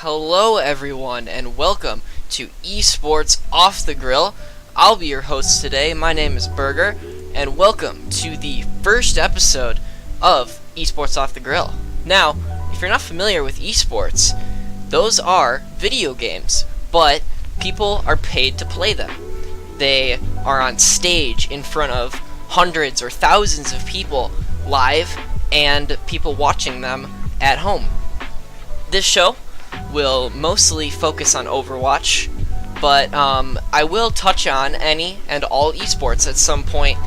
Hello everyone and welcome to Esports Off the Grill. I'll be your host today. My name is Berger and welcome to the first episode of Esports Off the Grill. Now, if you're not familiar with esports, those are video games, but people are paid to play them. They are on stage in front of hundreds or thousands of people live and people watching them at home. This show will mostly focus on Overwatch, but I will touch on any and all esports at some point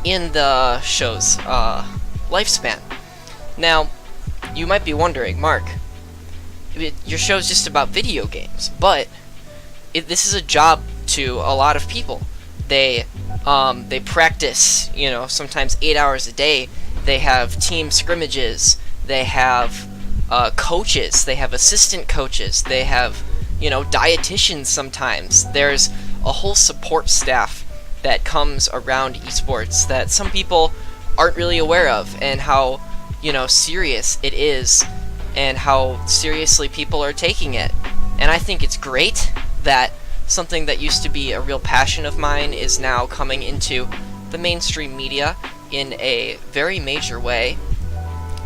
in the show's lifespan. Now, you might be wondering, Mark, your show's just about video games, but this is a job to a lot of people. They practice, sometimes 8 hours a day. They have team scrimmages. They have coaches. They have assistant coaches. They have, dietitians sometimes. There's a whole support staff that comes around esports that some people aren't really aware of, and how, serious it is and how seriously people are taking it. And I think it's great that something that used to be a real passion of mine is now coming into the mainstream media in a very major way.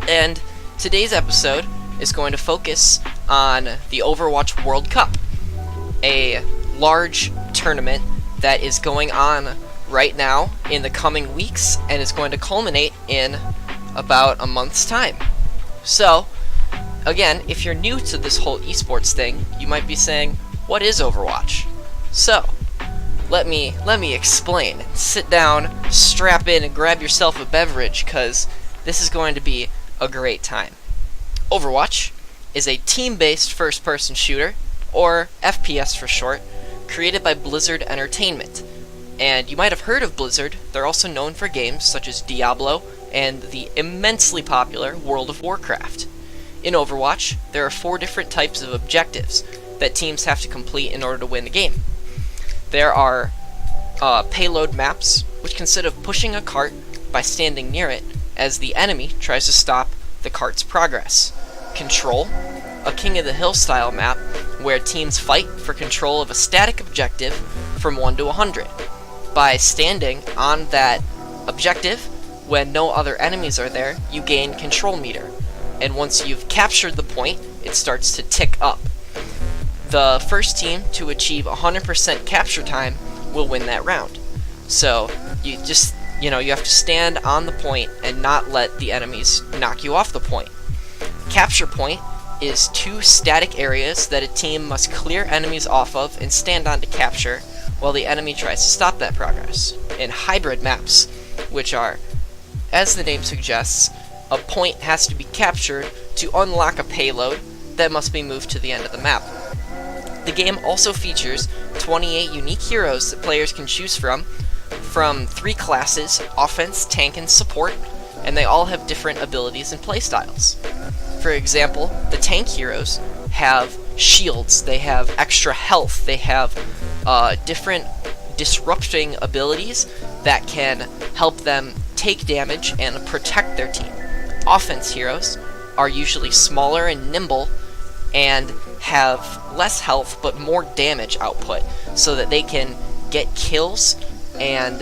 And today's episode is going to focus on the Overwatch World Cup, a large tournament that is going on right now in the coming weeks and is going to culminate in about a month's time. So, again, if you're new to this whole esports thing, you might be saying, what is Overwatch? So, let me explain. Sit down, strap in, and grab yourself a beverage, because this is going to be a great time. Overwatch is a team-based first-person shooter, or FPS for short, created by Blizzard Entertainment. And you might have heard of Blizzard. They're also known for games such as Diablo and the immensely popular World of Warcraft. In Overwatch, there are 4 different types of objectives that teams have to complete in order to win the game. There are payload maps, which consist of pushing a cart by standing near it as the enemy tries to stop the cart's progress. Control, a King of the Hill style map where teams fight for control of a static objective from 1 to 100. By standing on that objective, when no other enemies are there, you gain control meter. And once you've captured the point, it starts to tick up. The first team to achieve 100% capture time will win that round. So, you just, you have to stand on the point and not let the enemies knock you off the point. Capture point is 2 static areas that a team must clear enemies off of and stand on to capture, while the enemy tries to stop that progress. And hybrid maps, which are, as the name suggests, a point has to be captured to unlock a payload that must be moved to the end of the map. The game also features 28 unique heroes that players can choose from 3 classes: offense, tank, and support, and they all have different abilities and playstyles. For example, the tank heroes have shields, they have extra health, they have different disrupting abilities that can help them take damage and protect their team. Offense heroes are usually smaller and nimble and have less health but more damage output, so that they can get kills and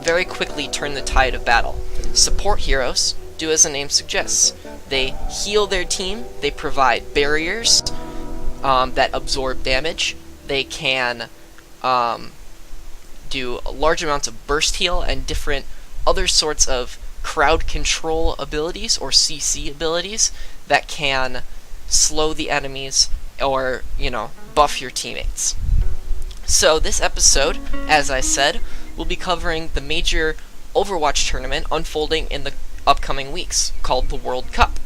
very quickly turn the tide of battle. Support heroes do as the name suggests. They heal their team, they provide barriers that absorb damage, they can do large amounts of burst heal and different other sorts of crowd control abilities, or CC abilities, that can slow the enemies or, buff your teammates. So this episode, as I said, will be covering the major Overwatch tournament unfolding in the upcoming weeks, called the World Cup.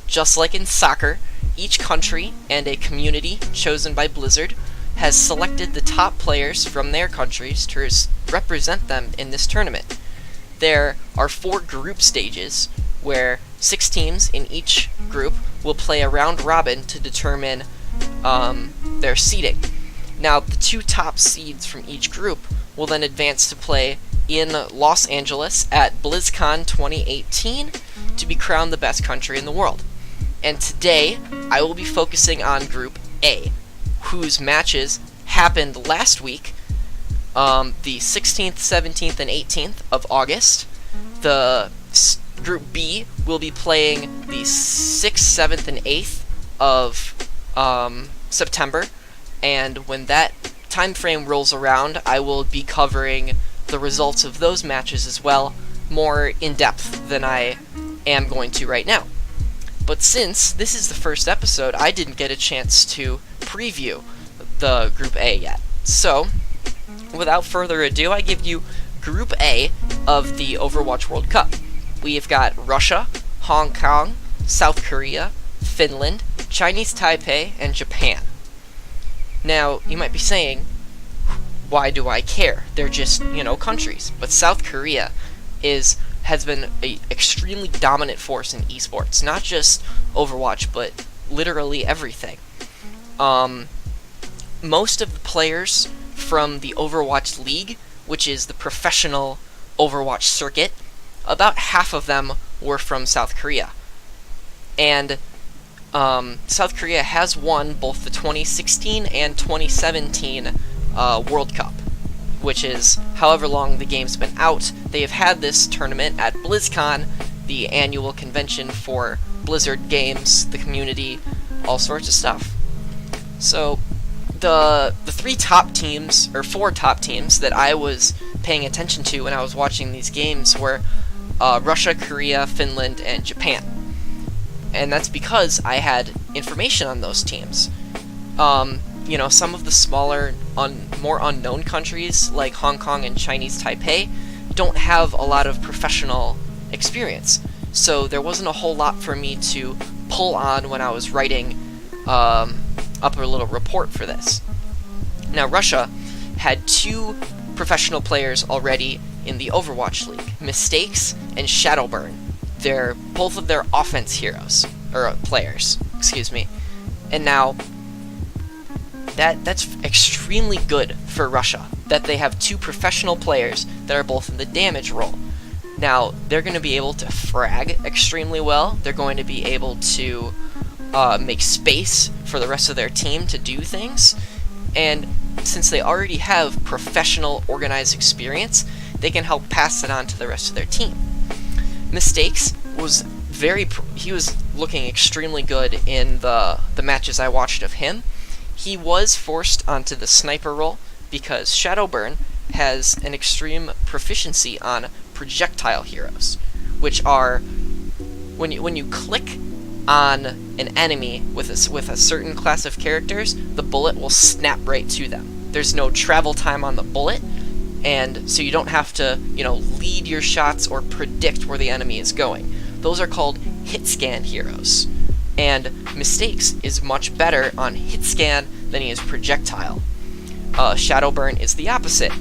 Just like in soccer, each country and a community chosen by Blizzard has selected the top players from their countries to represent them in this tournament. There are 4 group stages, where 6 teams in each group will play a round robin to determine their seeding. Now, the 2 top seeds from each group will then advance to play in Los Angeles at BlizzCon 2018 to be crowned the best country in the world. And today, I will be focusing on Group A, whose matches happened last week, the 16th, 17th, and 18th of August. Group B will be playing the 6th, 7th, and 8th of September, and when that time frame rolls around, I will be covering the results of those matches as well, more in depth than I am going to right now. But since this is the first episode, I didn't get a chance to preview the Group A yet. So, without further ado, I give you Group A of the Overwatch World Cup. We've got Russia, Hong Kong, South Korea, Finland, Chinese Taipei, and Japan. Now, you might be saying, why do I care? They're just, countries. But South Korea has been an extremely dominant force in esports, not just Overwatch, but literally everything. Most of the players from the Overwatch League, which is the professional Overwatch circuit, about half of them were from South Korea. And South Korea has won both the 2016 and 2017 World Cup, which is however long the game's been out. They have had this tournament at BlizzCon, the annual convention for Blizzard games, the community, all sorts of stuff. So the four top teams that I was paying attention to when I was watching these games were Russia, Korea, Finland, and Japan. And that's because I had information on those teams. Some of the smaller, more unknown countries, like Hong Kong and Chinese Taipei, don't have a lot of professional experience. So there wasn't a whole lot for me to pull on when I was writing up a little report for this. Now, Russia had two professional players already in the Overwatch League, Mistakes and Shadowburn. They're both of their offense heroes, or players, excuse me. And now, that's extremely good for Russia, that they have two professional players that are both in the damage role. Now, they're going to be able to frag extremely well. They're going to be able to make space for the rest of their team to do things. And since they already have professional organized experience, they can help pass it on to the rest of their team. Mistakes was he was looking extremely good in the matches I watched of him. He was forced onto the sniper role because Shadowburn has an extreme proficiency on projectile heroes, which are when you click on an enemy with a certain class of characters, the bullet will snap right to them. There's no travel time on the bullet, and so you don't have to, lead your shots or predict where the enemy is going. Those are called hit scan heroes. And Mistakes is much better on hit scan than he is projectile. Shadowburn is the opposite.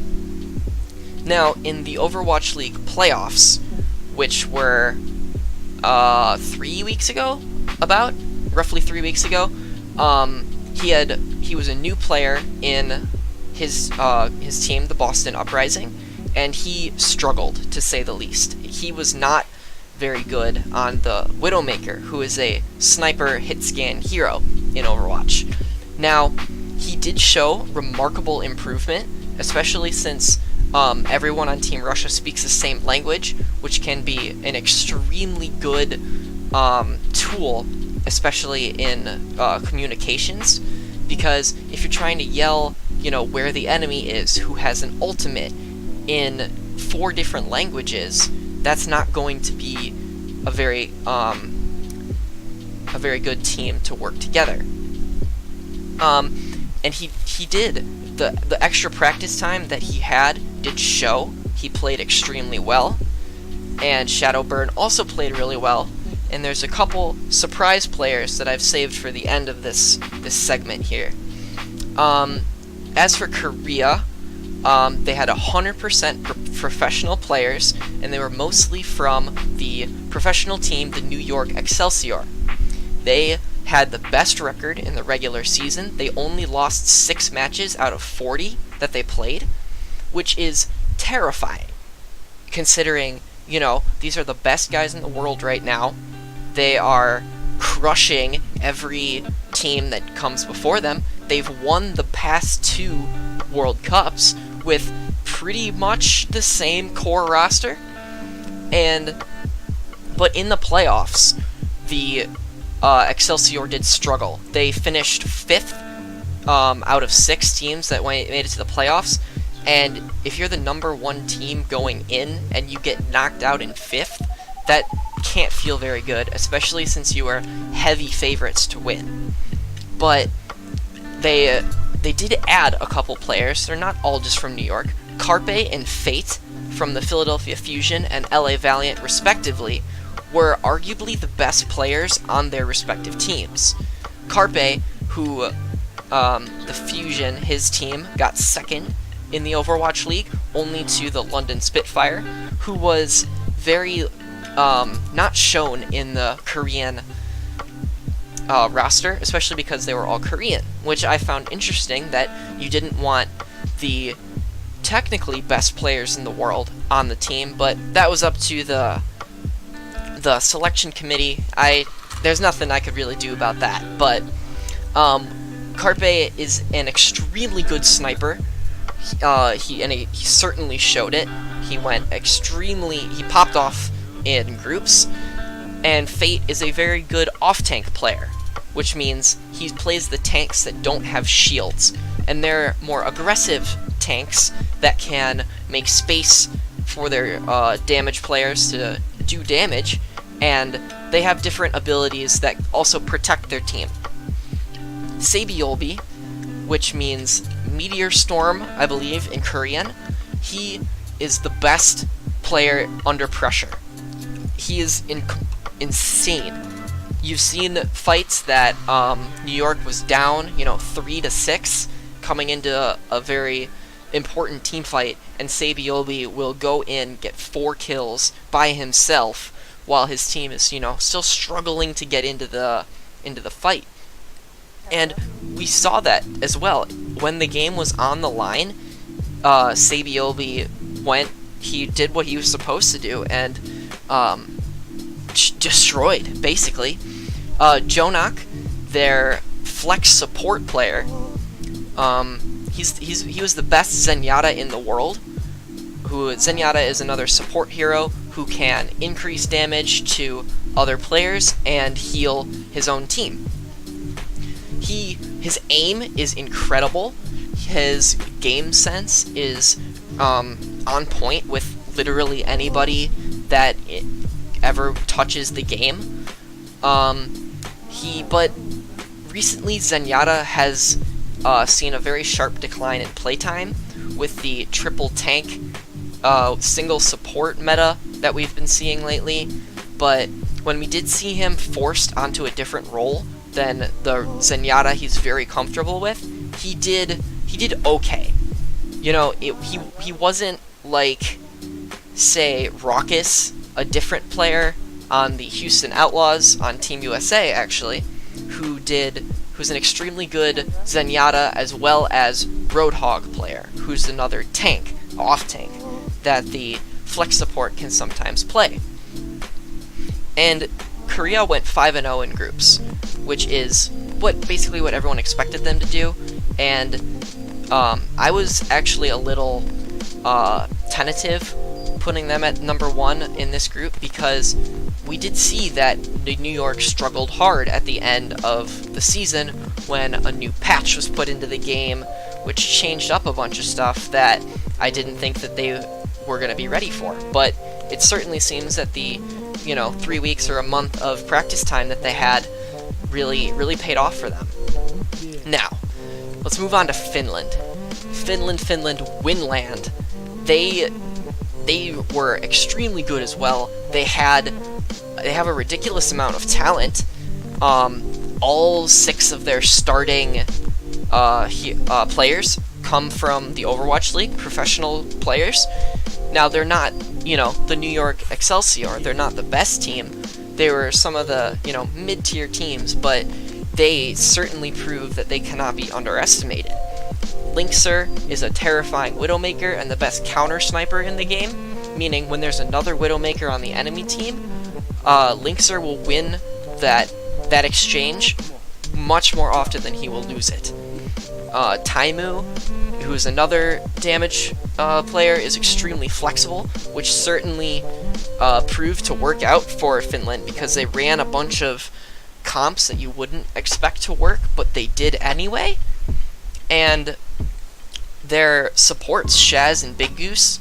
Now, in the Overwatch League playoffs, which were 3 weeks ago, roughly 3 weeks ago, he was a new player in his team, the Boston Uprising, and he struggled, to say the least. He was not very good on the Widowmaker, who is a sniper hit scan hero in Overwatch. Now, he did show remarkable improvement, especially since everyone on Team Russia speaks the same language, which can be an extremely good tool, especially in communications, because if you're trying to yell, where the enemy is, who has an ultimate in 4 different languages, that's not going to be a very good team to work together. And he did. The extra practice time that he had did show. He played extremely well, and Shadowburn also played really well. And there's a couple surprise players that I've saved for the end of this segment here. As for Korea, they had 100% professional players, and they were mostly from the professional team, the New York Excelsior. They had the best record in the regular season. They only lost 6 matches out of 40 that they played, which is terrifying, considering, these are the best guys in the world right now. They are crushing every team that comes before them. They've won the past 2 World Cups with pretty much the same core roster, but in the playoffs, the Excelsior did struggle. They finished 5th out of 6 teams that made it to the playoffs, and if you're the number 1 team going in and you get knocked out in 5th, that can't feel very good, especially since you are heavy favorites to win. But they did add a couple players. They're not all just from New York. Carpe and Fate from the Philadelphia Fusion and LA Valiant, respectively, were arguably the best players on their respective teams. Carpe, who the Fusion, his team, got 2nd in the Overwatch League, only to the London Spitfire, who was very not shown in the Korean roster, especially because they were all Korean, which I found interesting that you didn't want the technically best players in the world on the team, but that was up to the selection committee. There's nothing I could really do about that, but Carpe is an extremely good sniper. He certainly showed it. He popped off in groups, and Fate is a very good off-tank player, which means he plays the tanks that don't have shields, and they're more aggressive tanks that can make space for their damage players to do damage, and they have different abilities that also protect their team. Sabiolbi, which means Meteor Storm, I believe, in Korean, he is the best player under pressure. He is insane. You've seen fights that New York was down, 3-6, coming into a very important team fight, and Sabiolbi will go in, get 4 kills by himself, while his team is, still struggling to get into the fight. And we saw that as well. When the game was on the line, Sabiolbi he did what he was supposed to do, and destroyed, basically. Jonak, their flex support player, he was the best Zenyatta in the world. Zenyatta is another support hero who can increase damage to other players and heal his own team. His aim is incredible. His game sense is on point with literally anybody that ever touches the game. But recently Zenyatta has seen a very sharp decline in playtime with the triple tank single support meta that we've been seeing lately. But when we did see him forced onto a different role than the Zenyatta he's very comfortable with, he did okay. He wasn't like, say, Raucus, a different player on the Houston Outlaws on Team USA, actually, who's an extremely good Zenyatta as well as Roadhog player, who's another tank, off-tank, that the flex support can sometimes play. And Korea went 5-0 in groups, which is basically what everyone expected them to do, and I was actually a little tentative putting them at number 1 in this group, because we did see that New York struggled hard at the end of the season when a new patch was put into the game, which changed up a bunch of stuff that I didn't think that they were going to be ready for. But it certainly seems that the 3 weeks or a month of practice time that they had really paid off for them. Now, let's move on to Finland. Finland, Winland. They were extremely good as well. They have a ridiculous amount of talent. All 6 of their starting players come from the Overwatch League, professional players. Now, they're not, the New York Excelsior. They're not the best team. They were some of the, mid-tier teams, but they certainly prove that they cannot be underestimated. Linkser is a terrifying Widowmaker and the best counter sniper in the game, meaning when there's another Widowmaker on the enemy team, Linkser will win that that exchange much more often than he will lose it. Taimu, who is another damage player, is extremely flexible, which certainly proved to work out for Finland because they ran a bunch of comps that you wouldn't expect to work, but they did anyway. And their supports, Shaz and Big Goose,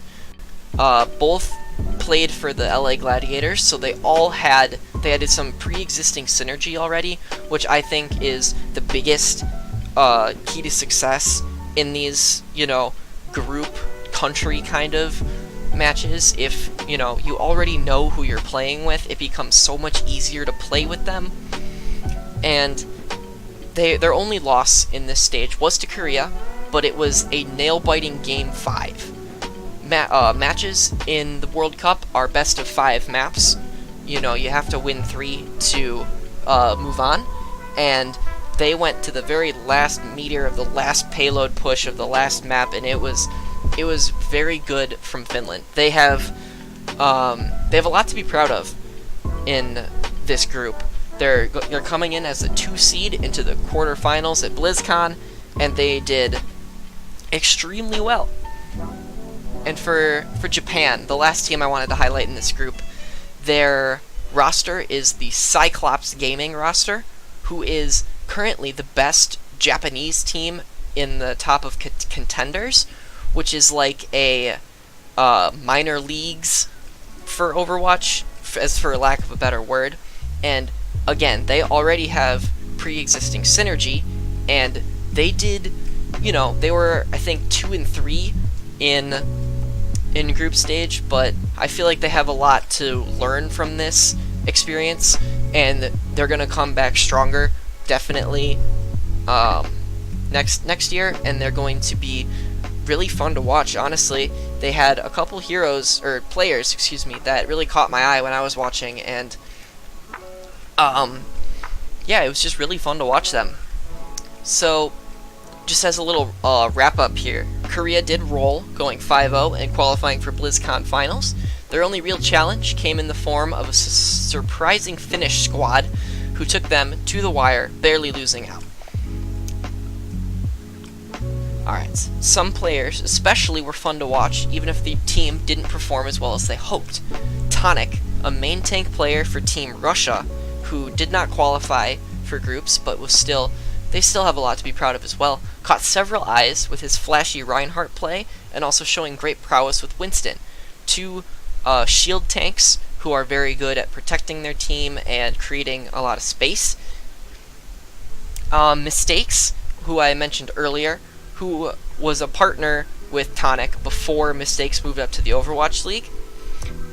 both played for the LA Gladiators, so they had some pre-existing synergy already, which I think is the biggest key to success in these, group country kind of matches. If, you already know who you're playing with, it becomes so much easier to play with them. And their only loss in this stage was to Korea, but it was a nail-biting Game 5. Matches in the World Cup are best of 5 maps. You have to win 3 to move on, and they went to the very last meter of the last payload push of the last map, and it was very good from Finland. They have a lot to be proud of in this group. They're coming in as a 2 seed into the quarterfinals at BlizzCon, and they did extremely well. And for Japan, the last team I wanted to highlight in this group, their roster is the Cyclops Gaming roster, who is currently the best Japanese team in the top of contenders, which is like a minor leagues for Overwatch, as for lack of a better word. And again, they already have pre-existing synergy, and they did, they were, I think, 2-3 in group stage, but I feel like they have a lot to learn from this experience, and they're gonna come back stronger, definitely, next year, and they're going to be really fun to watch. Honestly, they had a couple players, that really caught my eye when I was watching, and it was just really fun to watch them. So, just as a little wrap up here, Korea did roll, going 5-0 and qualifying for BlizzCon finals. Their only real challenge came in the form of a surprising Finnish squad who took them to the wire, barely losing out. Alright, some players especially were fun to watch, even if the team didn't perform as well as they hoped. Tonic, a main tank player for Team Russia, who did not qualify for groups, but they still have a lot to be proud of as well, caught several eyes with his flashy Reinhardt play, and also showing great prowess with Winston. 2 shield tanks who are very good at protecting their team and creating a lot of space. Mistakes, who I mentioned earlier, who was a partner with Tonic before Mistakes moved up to the Overwatch League.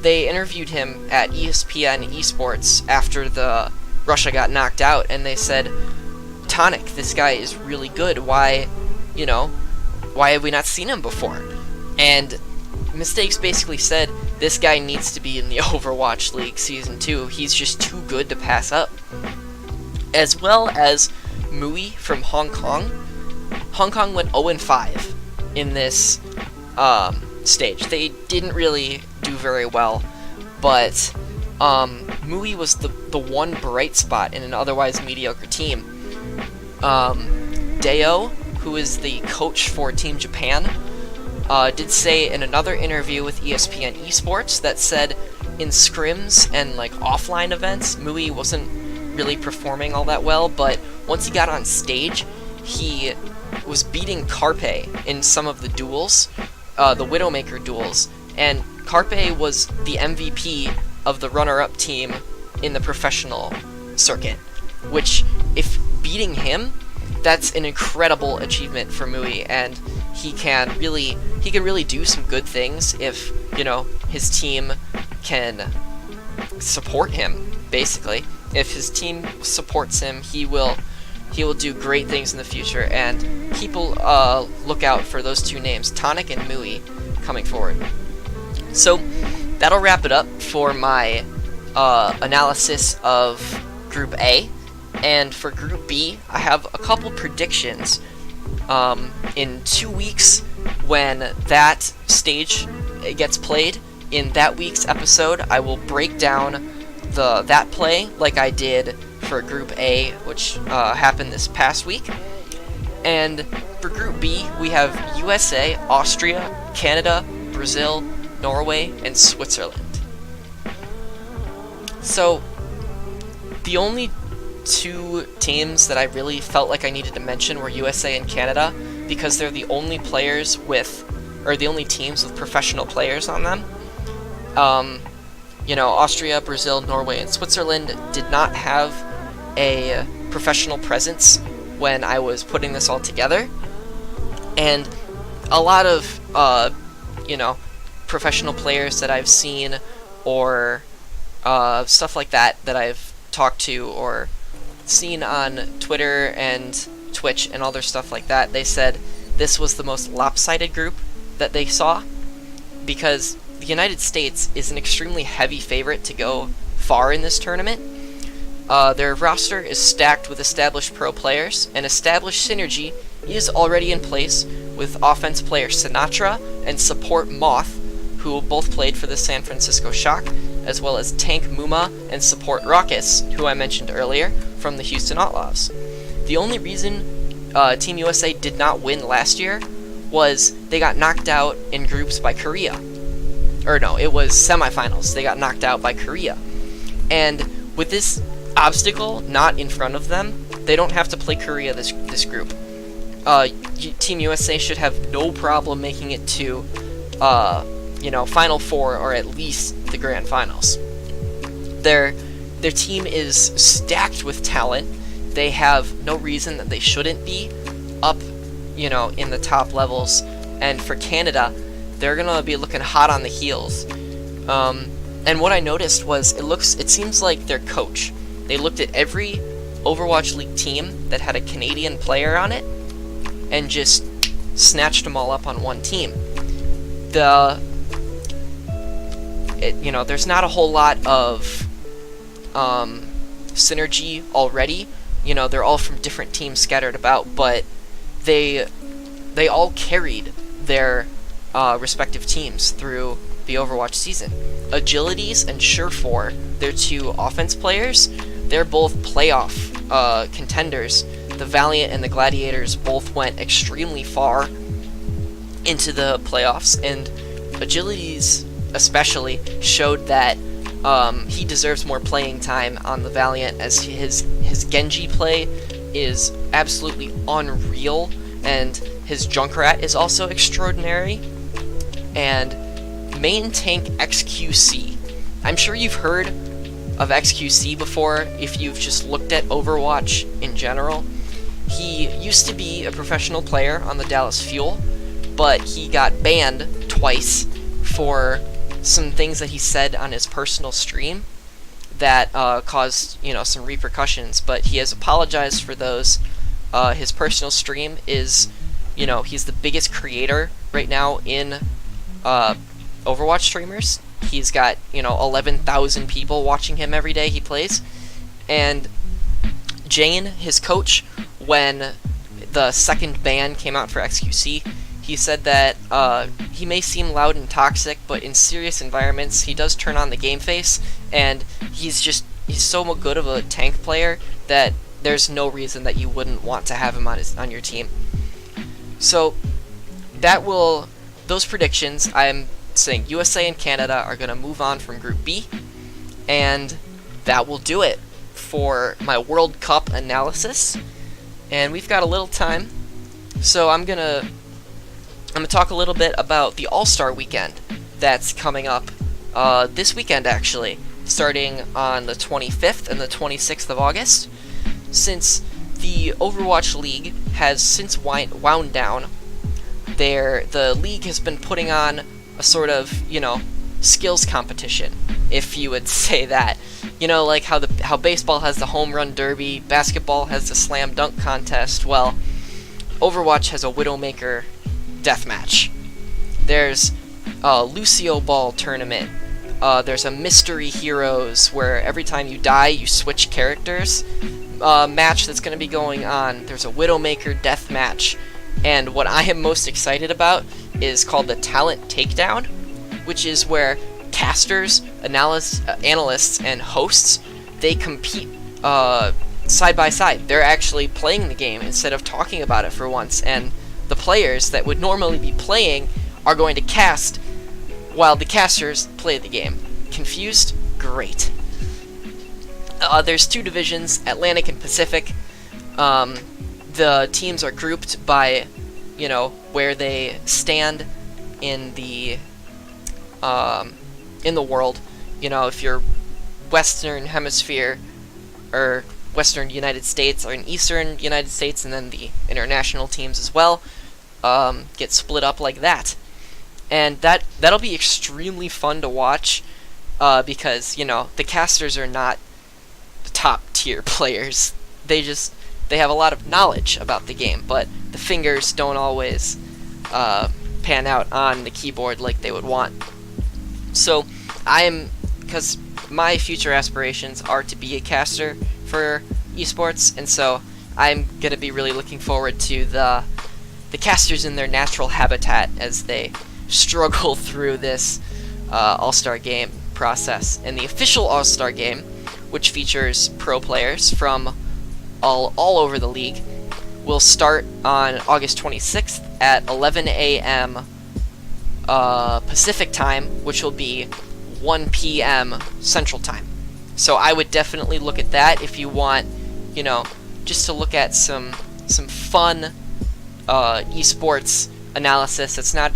They interviewed him at ESPN Esports after the Russia got knocked out, and they said, Tonic, this guy is really good. Why have we not seen him before? And Mistakes basically said, this guy needs to be in the Overwatch League Season 2. He's just too good to pass up. As well as Mui from Hong Kong. Hong Kong went 0-5 in this stage. They didn't really do very well, but Mui was the one bright spot in an otherwise mediocre team. Deo, who is the coach for Team Japan, did say in another interview with ESPN Esports that said in scrims and offline events, Mui wasn't really performing all that well, but once he got on stage, he was beating Carpe in some of the duels, the Widowmaker duels, and Carpe was the MVP of the runner-up team in the professional circuit, which, if beating him, that's an incredible achievement for Mui, and he can really do some good things if, his team can support him, basically. If his team supports him, he will do great things in the future, and people look out for those 2 names, Tonic and Mui, coming forward. So, that'll wrap it up for my analysis of Group A. And for Group B, I have a couple predictions. In 2 weeks, when that stage gets played, in that week's episode, I will break down that play like I did for Group A, which happened this past week. And for Group B, we have USA, Austria, Canada, Brazil, Norway, and Switzerland. So, the only two teams that I really felt like I needed to mention were USA and Canada, because they're the only teams with professional players on them. Austria, Brazil, Norway, and Switzerland did not have a professional presence when I was putting this all together. And a lot of, professional players that I've seen or stuff like that I've talked to or seen on Twitter and Twitch and other stuff like that, they said this was the most lopsided group that they saw, because the United States is an extremely heavy favorite to go far in this tournament. Their roster is stacked with established pro players, and established synergy is already in place with offense player Sinatra and support Moth, who both played for the San Francisco Shock, as well as Tank Muma and support Raucus, who I mentioned earlier, from the Houston Outlaws. The only reason Team USA did not win last year was they got knocked out in groups by Korea. Or no, it was semifinals. They got knocked out by Korea. And with this obstacle not in front of them, they don't have to play Korea this group. Team USA should have no problem making it to, Final Four or at least the Grand Finals. Their team is stacked with talent. They have no reason that they shouldn't be up, in the top levels. And for Canada, they're gonna be looking hot on the heels. And what I noticed was it seems like their coach, they looked at every Overwatch League team that had a Canadian player on it and just snatched them all up on one team. There's not a whole lot of synergy already. They're all from different teams scattered about, but they all carried their respective teams through the Overwatch season. Agilities and Surefour, their two offense players, they're both playoff contenders. The Valiant and the Gladiators both went extremely far into the playoffs, and Agilities especially showed that he deserves more playing time on the Valiant, as his Genji play is absolutely unreal, and his Junkrat is also extraordinary. And main tank XQC. I'm sure you've heard of XQC before if you've just looked at Overwatch in general. He used to be a professional player on the Dallas Fuel, but he got banned twice for some things that he said on his personal stream that caused, some repercussions, but he has apologized for those. His personal stream is, he's the biggest creator right now in Overwatch streamers. He's got, 11,000 people watching him every day he plays. And Jane, his coach, when the second ban came out for XQC, he said that he may seem loud and toxic, but in serious environments, he does turn on the game face, and he's so good of a tank player that there's no reason that you wouldn't want to have him on your team. So those predictions, I'm saying USA and Canada are going to move on from Group B, and that will do it for my World Cup analysis. And we've got a little time, so I'm gonna talk a little bit about the All-Star Weekend that's coming up this weekend, actually, starting on the 25th and the 26th of August. Since the Overwatch League has since wound down, the league has been putting on a sort of, skills competition, if you would say that. Like how baseball has the home run derby, basketball has the slam dunk contest. Well, Overwatch has a Widowmaker deathmatch. There's a Lucio Ball tournament. There's a Mystery Heroes, where every time you die, you switch characters. Match that's going to be going on. There's a Widowmaker deathmatch. And what I am most excited about is called the Talent Takedown, which is where casters, analysts, and hosts, they compete side by side. They're actually playing the game instead of talking about it for once, and the players that would normally be playing are going to cast while the casters play the game. Confused? Great. There's two divisions, Atlantic and Pacific. The teams are grouped by, where they stand in the world. If you're Western Hemisphere or Western United States, or in Eastern United States, and then the international teams as well get split up like that. And that'll be extremely fun to watch because, the casters are not the top tier players. They have a lot of knowledge about the game, but the fingers don't always pan out on the keyboard like they would want. So because my future aspirations are to be a caster for esports, and so I'm going to be really looking forward to the casters in their natural habitat as they struggle through this All-Star game process. And the official All-Star game, which features pro players from all over the league, will start on August 26th at 11 a.m. Pacific time, which will be 1 p.m. Central time. So I would definitely look at that if you want, just to look at some fun esports analysis. It's not,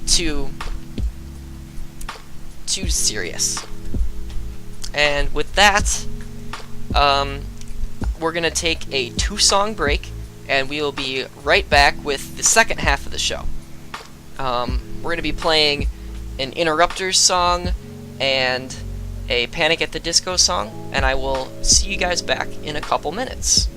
too serious. And with that, we're going to take a 2-song break, and we will be right back with the second half of the show. We're going to be playing an Interrupters song and a Panic at the Disco song, and I will see you guys back in a couple minutes.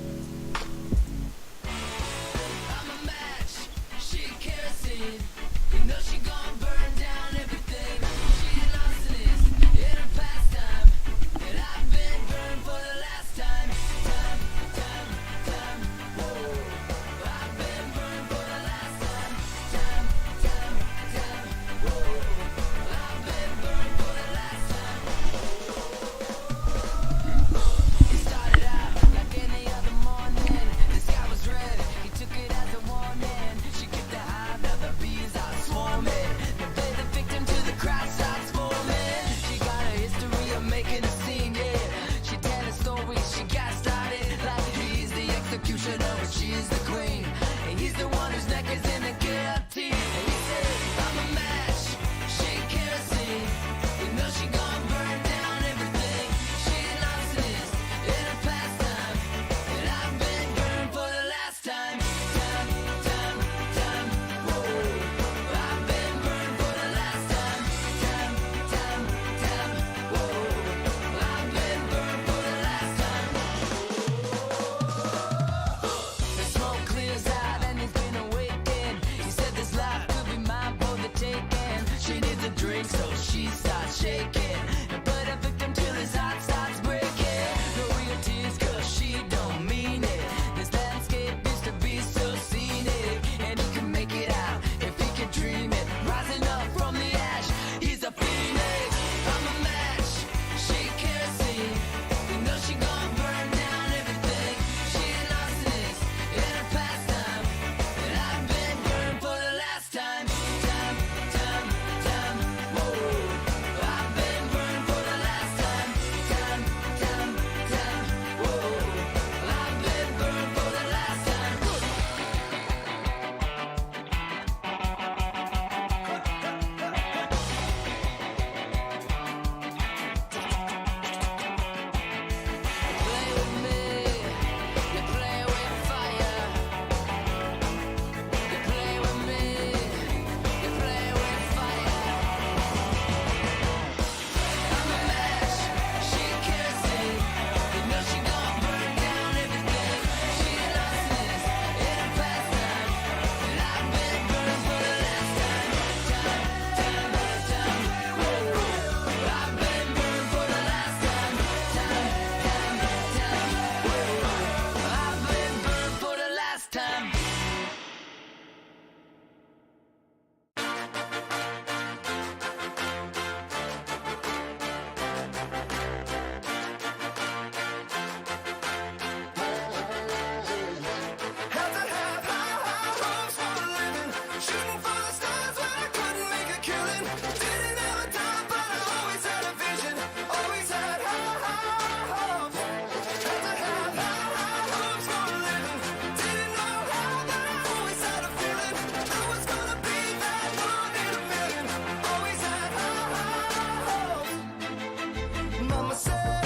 Mama said,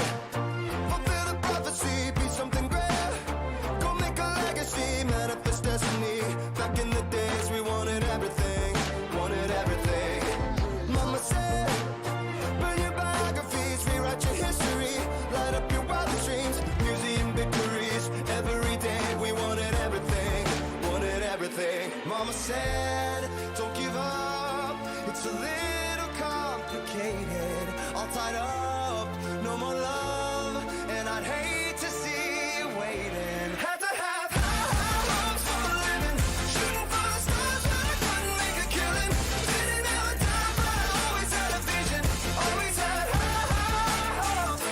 fulfill the prophecy, be something great. Go make a legacy, manifest destiny. Back in the days we wanted everything, wanted everything. Mama said, burn your biographies, rewrite your history, light up your wildest dreams, museum victories. Every day we wanted everything, wanted everything. Mama said, don't give up, it's a little complicated, all tied up, no more love, and I'd hate to see you waiting. Had to have high hopes for a living, shooting for the stars but I couldn't make a killing. Didn't have a dime but I always had a vision, always had high hopes.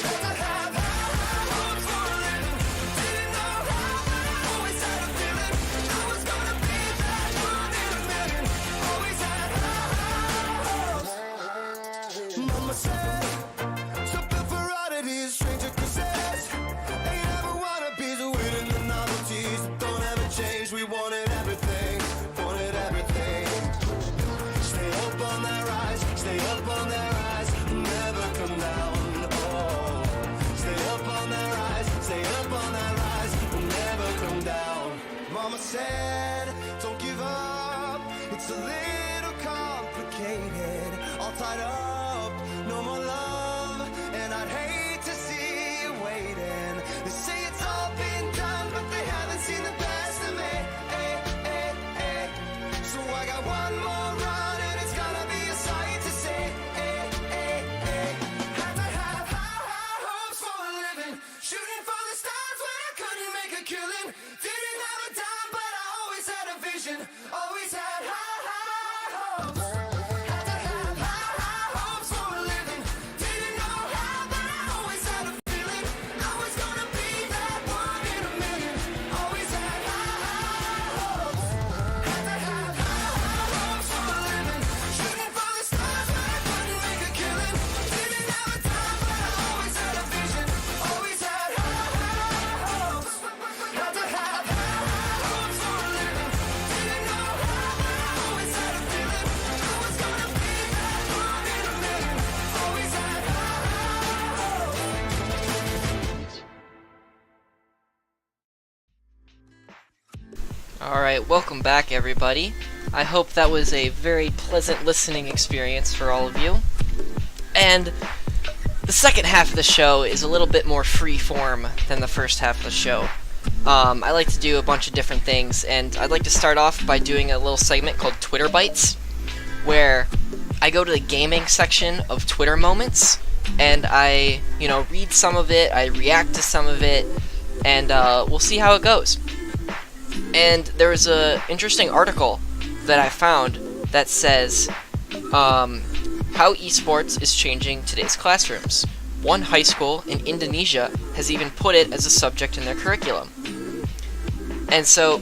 Had to have high hopes for a living, didn't know how but I always had a feeling I was gonna be that one in a million. Always had high hopes. Mama said, something for oddities, stranger crusades. Ain't ever wannabes, winning the novelties. Don't ever change, we wanted everything, wanted everything. Stay up on that rise, stay up on that rise, never come down, oh. Stay up on that rise, stay up on that rise, never come down. Mama said, don't give up, it's a little complicated, all tied up, no more love, and I'd hate to see you waiting. They say it's all been done, but they haven't seen the best of me. So I got one more run, and it's gonna be a sight to see. Had to have high hopes for a living, shooting for the stars when I couldn't make a killing. Didn't have a dime, but I always had a vision, always had high hopes. Had to have high hopes for a living, didn't know how, but I always had a feeling I was gonna be that one in a million. Always had high hopes. Had to have high hopes for a living, shooting for the stars when I couldn't make a killing. Didn't have a dime, but I always had a vision, always had high hopes. Had to have high hopes for a living, didn't know how, but I always had a feeling I was gonna be that one in a million. Always had high hopes. Alright, welcome back everybody. I hope that was a very pleasant listening experience for all of you. And the second half of the show is a little bit more free form than the first half of the show. I like to do a bunch of different things, and I'd like to start off by doing a little segment called Twitter Bites, where I go to the gaming section of Twitter Moments, and I, read some of it, I react to some of it, and we'll see how it goes. And there was a interesting article that I found that says how esports is changing today's classrooms. One high school in Indonesia has even put it as a subject in their curriculum. And so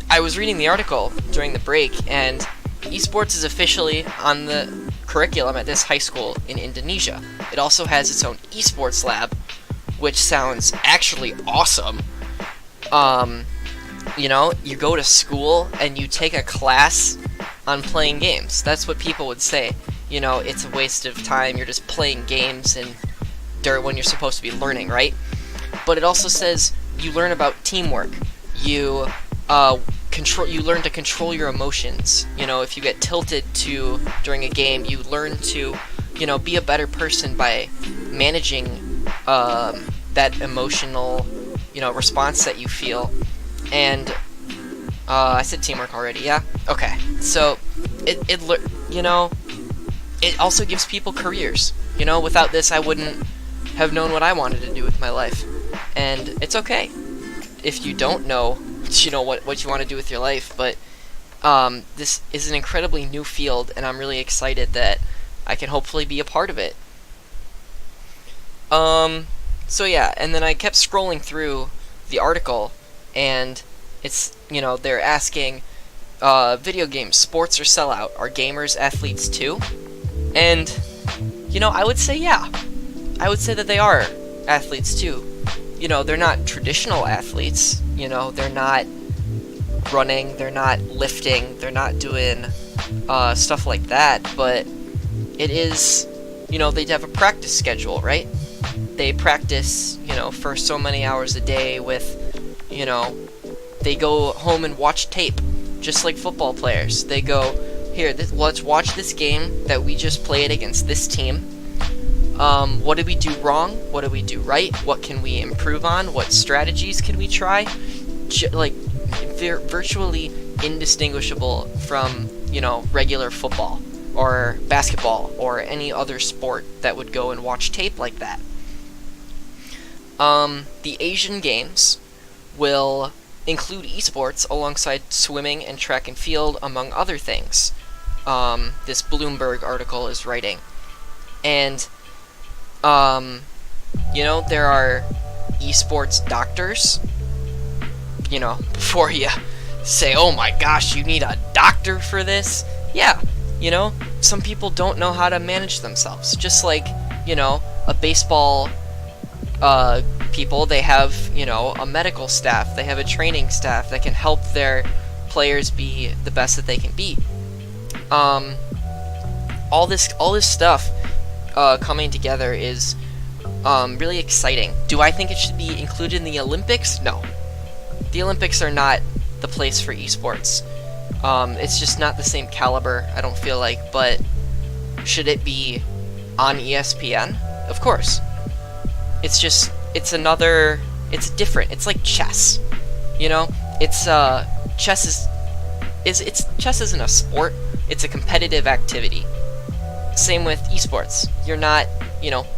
I was reading the article during the break, and esports is officially on the curriculum at this high school in Indonesia. It also has its own esports lab, which sounds actually awesome. You go to school and you take a class on playing games. That's what people would say. It's a waste of time. You're just playing games and when you're supposed to be learning, right? But it also says you learn about teamwork. You learn to control your emotions. If you get tilted during a game, you learn to, be a better person by managing that emotional, response that you feel. And I said teamwork already, yeah? Okay. So it also gives people careers. Without this I wouldn't have known what I wanted to do with my life. And it's okay if you don't know, what you want to do with your life, but this is an incredibly new field, and I'm really excited that I can hopefully be a part of it. So yeah, and then I kept scrolling through the article, and it's, they're asking, video games, sports or sellout, are gamers athletes too? And, I would say yeah. I would say that they are athletes too. They're not traditional athletes, they're not running, they're not lifting, they're not doing stuff like that, but it is they have a practice schedule, right? They practice, for so many hours a day with, they go home and watch tape, just like football players. They go, here, let's watch this game that we just played against this team. What did we do wrong? What did we do right? What can we improve on? What strategies can we try? Virtually indistinguishable from, regular football or basketball or any other sport that would go and watch tape like that. The Asian Games will include esports alongside swimming and track and field, among other things. This Bloomberg article is writing. And, there are esports doctors. Before you say, oh my gosh, you need a doctor for this? Yeah, some people don't know how to manage themselves. Just like, a baseball people, they have, a medical staff, they have a training staff that can help their players be the best that they can be. All this stuff coming together is really exciting. Do I think it should be included in the Olympics? No. The Olympics are not the place for esports. It's just not the same caliber, I don't feel like, but should it be on ESPN? Of course. It's different. It's like chess. Chess isn't a sport, it's a competitive activity. Same with esports. You're not,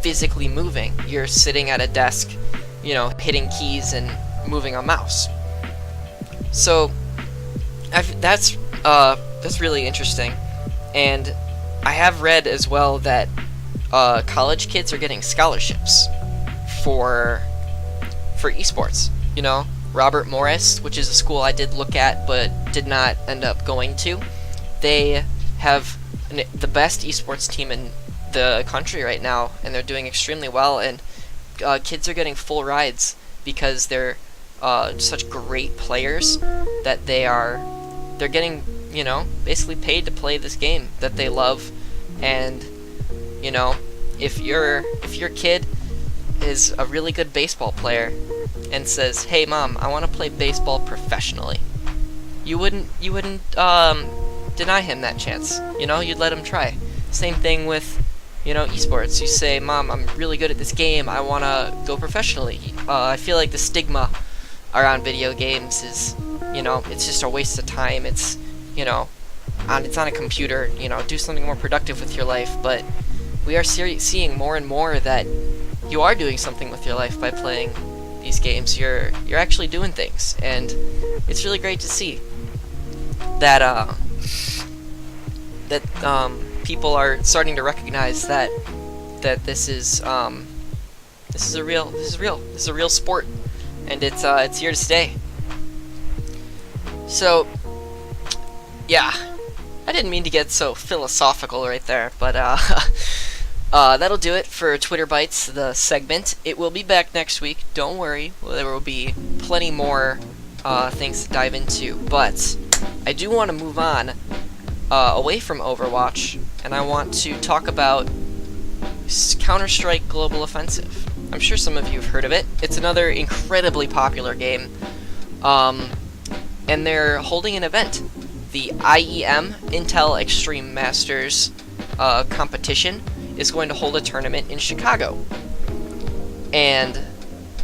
physically moving. You're sitting at a desk, hitting keys and moving a mouse. So that's really interesting. And I have read as well that college kids are getting scholarships for esports. Robert Morris, which is a school I did look at but did not end up going to, they have the best esports team in the country right now, and they're doing extremely well, and kids are getting full rides because they're such great players that they're getting, basically paid to play this game that they love. And if your kid is a really good baseball player and says, hey mom, I want to play baseball professionally, you wouldn't deny him that chance. You'd let him try. Same thing with esports. You say, mom, I'm really good at this game, I want to go professionally. I feel like the stigma around video games is, it's just a waste of time. It's, it's on a computer, do something more productive with your life. But we are seeing more and more that you are doing something with your life by playing these games. You're actually doing things, and it's really great to see that people are starting to recognize that this is a real sport, and it's here to stay. So, yeah, I didn't mean to get so philosophical right there, but that'll do it for Twitter Bites, the segment. It will be back next week. Don't worry, there will be plenty more things to dive into. But I do want to move on away from Overwatch, and I want to talk about Counter-Strike Global Offensive. I'm sure some of you have heard of it. It's another incredibly popular game, and they're holding an event. The IEM, Intel Extreme Masters competition, is going to hold a tournament in Chicago. And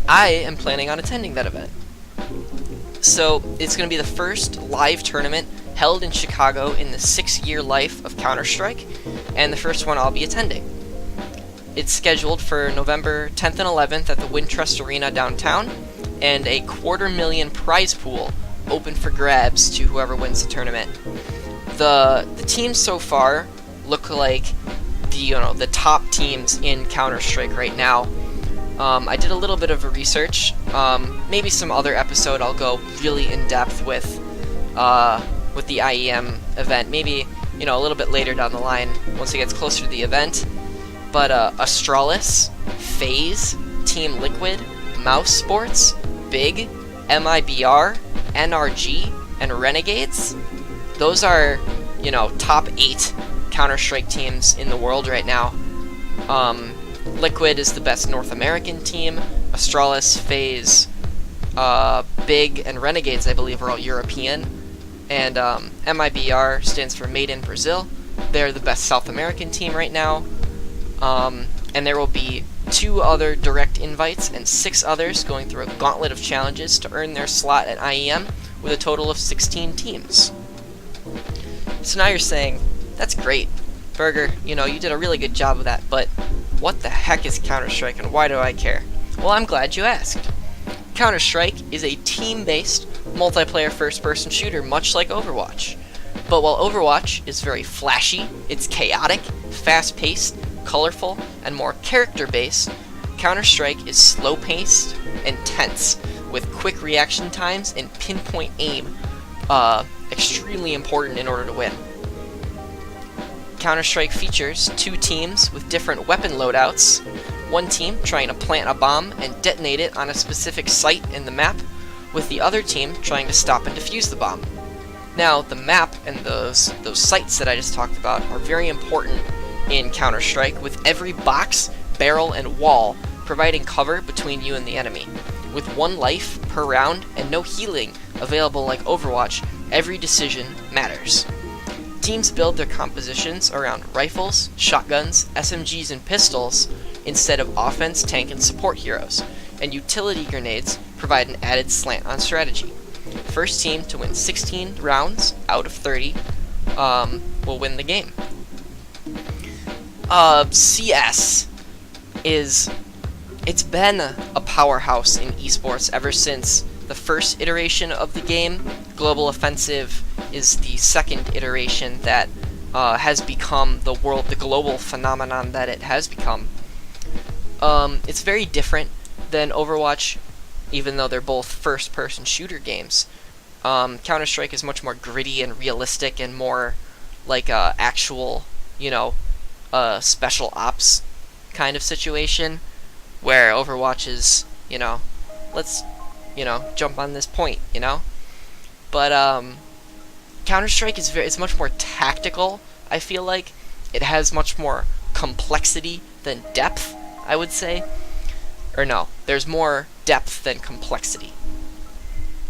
I am planning on attending that event. So it's going to be the first live tournament held in Chicago in the 6-year life of Counter-Strike, and the first one I'll be attending. It's scheduled for November 10th and 11th at the Wintrust Arena downtown, and a $250,000 prize pool open for grabs to whoever wins the tournament. The teams so far look like the top teams in Counter-Strike right now. I did a little bit of a research. Maybe some other episode I'll go really in depth with the IEM event. Maybe a little bit later down the line once it gets closer to the event. But Astralis, FaZe, Team Liquid, Mouse Sports, Big, MIBR, NRG, and Renegades. Those are top 8 Counter-Strike teams in the world right now. Liquid is the best North American team. Astralis, FaZe, Big, and Renegades, I believe, are all European. And MIBR stands for Made in Brazil. They're the best South American team right now. And there will be 2 other direct invites and 6 others going through a gauntlet of challenges to earn their slot at IEM, with a total of 16 teams. So now you're saying, that's great, Burger, you did a really good job of that, but what the heck is Counter-Strike and why do I care? Well, I'm glad you asked. Counter-Strike is a team-based, multiplayer first-person shooter, much like Overwatch. But while Overwatch is very flashy, it's chaotic, fast-paced, colorful, and more character-based, Counter-Strike is slow-paced and tense, with quick reaction times and pinpoint aim, extremely important in order to win. Counter-Strike features 2 teams with different weapon loadouts, one team trying to plant a bomb and detonate it on a specific site in the map, with the other team trying to stop and defuse the bomb. Now, the map and those sites that I just talked about are very important in Counter-Strike, with every box, barrel, and wall providing cover between you and the enemy. With 1 life per round and no healing available like Overwatch, every decision matters. Teams build their compositions around rifles, shotguns, SMGs, and pistols instead of offense, tank, and support heroes, and utility grenades provide an added slant on strategy. First team to win 16 rounds out of 30 will win the game. CS it's been a powerhouse in esports ever since the first iteration of the game. Global Offensive is the second iteration that has become the global phenomenon that it has become. It's very different than Overwatch, even though they're both first-person shooter games. Counter-Strike is much more gritty and realistic and more like a actual, special ops kind of situation, where Overwatch is, let's, jump on this point, But Counter-Strike is much more tactical, I feel like. It has much more complexity than depth, I would say. Or no, there's more depth than complexity.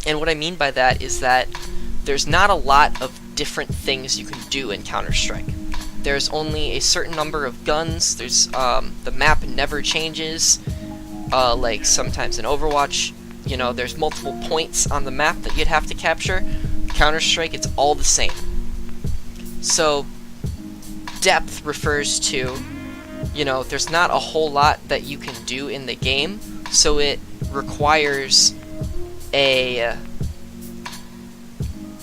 And what I mean by that is that there's not a lot of different things you can do in Counter-Strike. There's only a certain number of guns. There's the map never changes. Like sometimes in Overwatch, there's multiple points on the map that you'd have to capture. Counter-Strike, it's all the same. So depth refers to, there's not a whole lot that you can do in the game, so it requires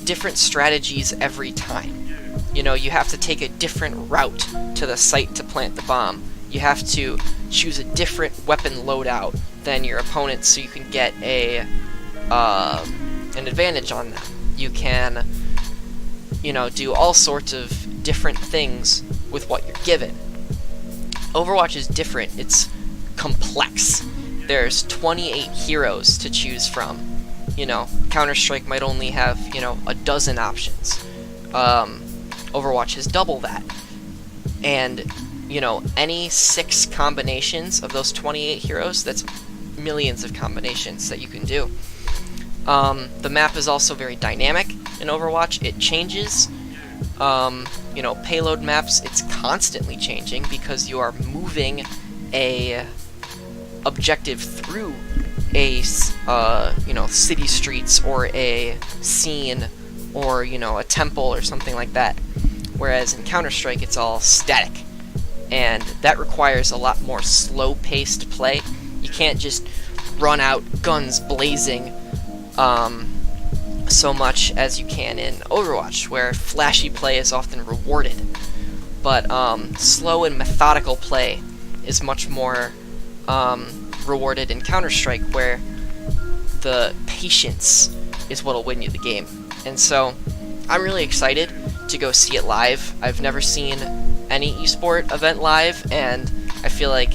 different strategies every time. You have to take a different route to the site to plant the bomb. You have to choose a different weapon loadout than your opponent so you can get an advantage on them. You can, do all sorts of different things with what you're given. Overwatch is different. It's complex. There's 28 heroes to choose from. Counter-Strike might only have, a dozen options. Overwatch has double that. And, any 6 combinations of those 28 heroes, that's millions of combinations that you can do. The map is also very dynamic in Overwatch. It changes. Payload maps, it's constantly changing because you are moving a objective through a city streets or a scene or a temple or something like that, whereas in Counter-Strike it's all static, and that requires a lot more slow-paced play. You can't just run out guns blazing so much as you can in Overwatch, where flashy play is often rewarded, but slow and methodical play is much more rewarded in Counter-Strike, where the patience is what'll win you the game. And so I'm really excited to go see it live. I've never seen any esport event live, and I feel like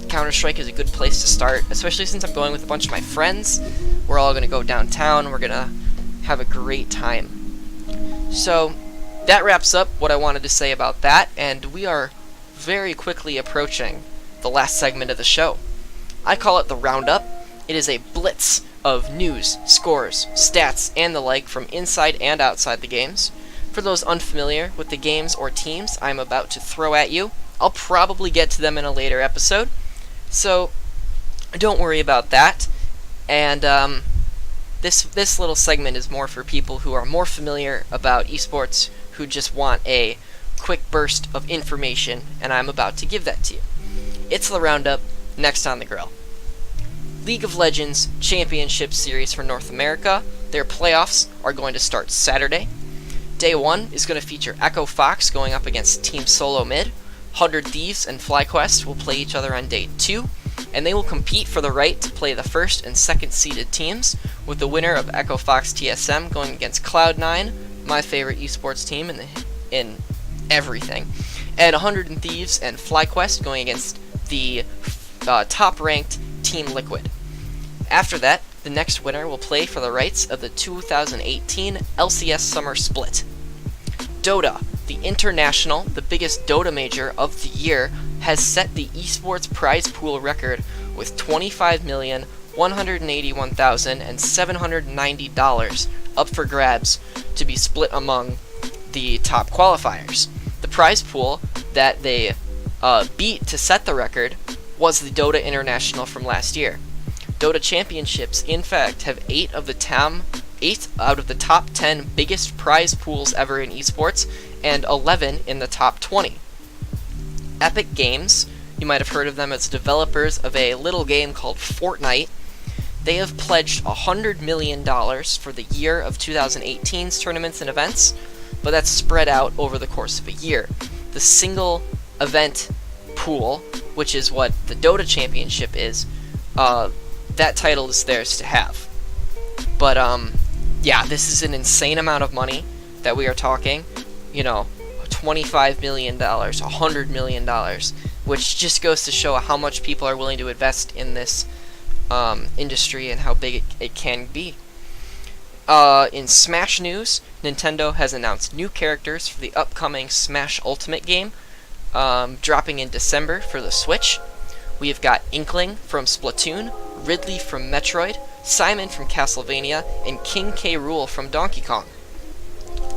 Counter-Strike is a good place to start, especially since I'm going with a bunch of my friends. We're all going to go downtown. We're going to have a great time. So that wraps up what I wanted to say about that, and we are very quickly approaching the last segment of the show. I call it the Roundup. It is a blitz of news, scores, stats, and the like from inside and outside the games. For those unfamiliar with the games or teams I'm about to throw at you, I'll probably get to them in a later episode, so don't worry about that. And this little segment is more for people who are more familiar about esports, who just want a quick burst of information, and I'm about to give that to you. It's the Roundup, next on the grill. League of Legends Championship Series for North America. Their playoffs are going to start Saturday. Day 1 is going to feature Echo Fox going up against Team Solo Mid. 100 Thieves and FlyQuest will play each other on Day 2, and they will compete for the right to play the first and second seeded teams, with the winner of Echo Fox TSM going against Cloud9, my favorite esports team in everything, and 100 Thieves and FlyQuest going against the top-ranked Team Liquid. After that, the next winner will play for the rights of the 2018 LCS Summer Split. Dota, the international, the biggest Dota major of the year, has set the esports prize pool record with $25,181,790 up for grabs to be split among the top qualifiers. The prize pool that they beat to set the record was the Dota International from last year. Dota Championships, in fact, have 8 out of the top 10 biggest prize pools ever in esports, and 11 in the top 20. Epic Games, you might have heard of them as developers of a little game called Fortnite. They have pledged $100 million for the year of 2018's tournaments and events, but that's spread out over the course of a year. The single event pool, which is what the Dota Championship is, that title is theirs to have. But, yeah, this is an insane amount of money that we are talking. $25 million, $100 million, which just goes to show how much people are willing to invest in this industry and how big it can be. In Smash news, Nintendo has announced new characters for the upcoming Smash Ultimate game, dropping in December for the Switch. We have got Inkling from Splatoon, Ridley from Metroid, Simon from Castlevania, and King K. Rool from Donkey Kong.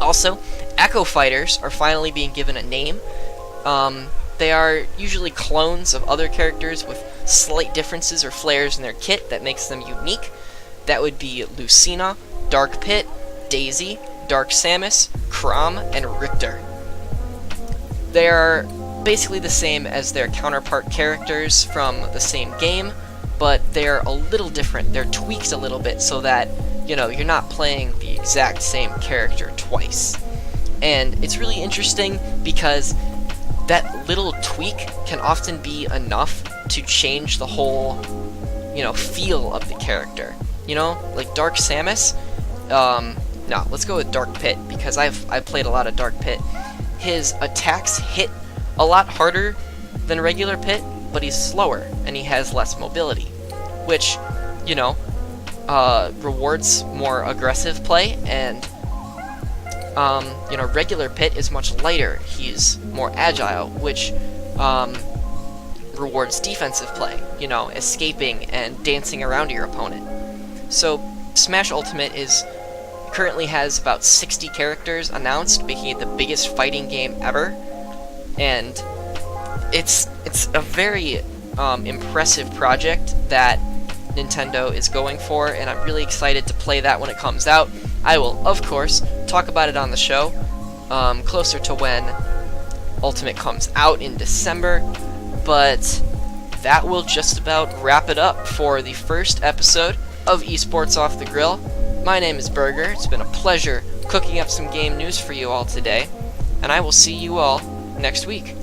Also, Echo Fighters are finally being given a name. They are usually clones of other characters with slight differences or flares in their kit that makes them unique. That would be Lucina, Dark Pit, Daisy, Dark Samus, Chrom, and Richter. They are basically the same as their counterpart characters from the same game, but they're a little different. They're tweaked a little bit so that, you're not playing the exact same character twice. And it's really interesting because that little tweak can often be enough to change the whole, feel of the character. Like Dark Samus, no, let's go with Dark Pit, because I've played a lot of Dark Pit. His attacks hit a lot harder than regular Pit, but he's slower, and he has less mobility, which, rewards more aggressive play, and, regular Pit is much lighter. He's more agile, which, rewards defensive play, escaping and dancing around your opponent. So, Smash Ultimate currently has about 60 characters announced, making it the biggest fighting game ever, and it's a very impressive project that Nintendo is going for, and I'm really excited to play that when it comes out. I will, of course, talk about it on the show closer to when Ultimate comes out in December, but that will just about wrap it up for the first episode of Esports Off the Grill. My name is Burger. It's been a pleasure cooking up some game news for you all today, and I will see you all next week.